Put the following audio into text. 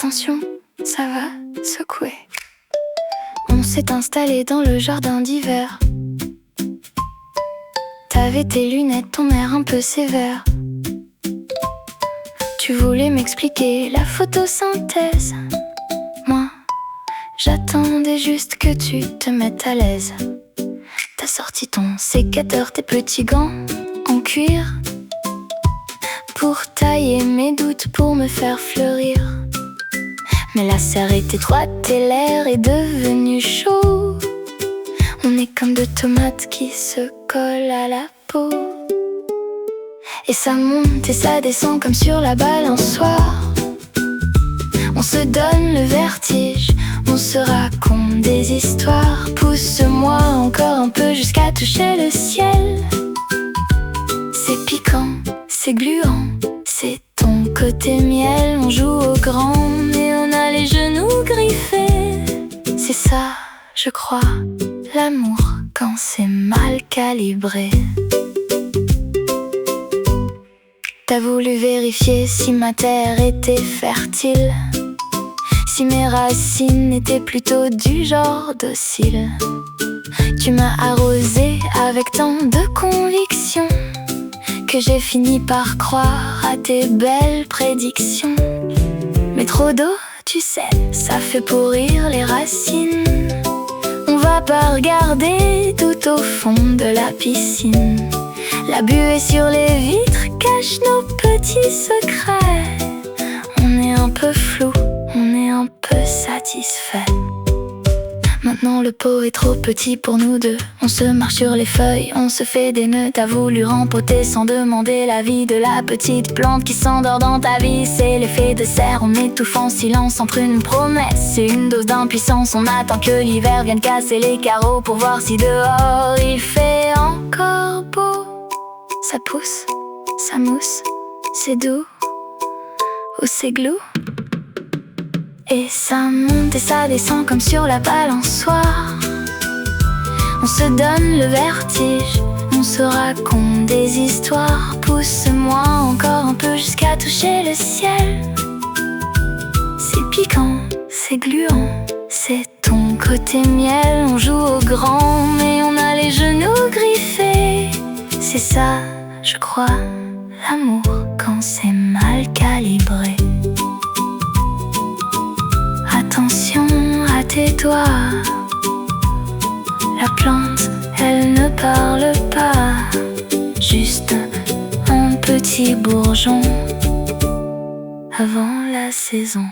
Attention, ça va secouer. On s'est installé dans le jardin d'hiver. T'avais tes lunettes, ton air un peu sévère. Tu voulais m'expliquer la photosynthèse. Moi, j'attendais juste que tu te mettes à l'aise. T'as sorti ton sécateur, tes petits gants en cuir pour tailler mes doutes, pour me faire fleurir. Mais la serre est étroite et l'air est devenu chaud. On est comme deux tomates qui se collent à la peau. Et ça monte et ça descend comme sur la balançoire. On se donne le vertige, on se raconte des histoires. Pousse-moi encore un peu jusqu'à toucher le ciel. C'est piquant, c'est gluant, c'est ton côté miel. On joue au grand mais on a les genoux griffés. C'est ça, je crois, l'amour quand c'est mal calibré. T'as voulu vérifier si ma terre était fertile, si mes racines étaient plutôt du genre docile. Tu m'as arrosé avec tant de conviction que j'ai fini par croire à tes belles prédictions. Mais trop d'eau, tu sais, ça fait pourrir les racines. On va pas regarder tout au fond de la piscine. La buée sur les vitres cache nos petits secrets. On est un peu flou, on est un peu satisfait. Maintenant le pot est trop petit pour nous deux. On se marche sur les feuilles, on se fait des nœuds. T'as voulu rempoter sans demander l'avis de la petite plante qui s'endort dans ta vie. C'est l'effet de serre, on étouffe en silence entre une promesse et une dose d'impuissance. On attend que l'hiver vienne casser les carreaux pour voir si dehors il fait encore beau. Ça pousse, ça mousse, c'est doux ou c'est glou. Et ça monte et ça descend comme sur la balançoire. On se donne le vertige, on se raconte des histoires. Pousse-moi encore un peu jusqu'à toucher le ciel. C'est piquant, c'est gluant, c'est ton côté miel. On joue au grand mais on a les genoux griffés. C'est ça, je crois, l'amour quand c'est mal calibré. Attention à tes doigts. La plante, elle ne parle pas, juste un petit bourgeon avant la saison.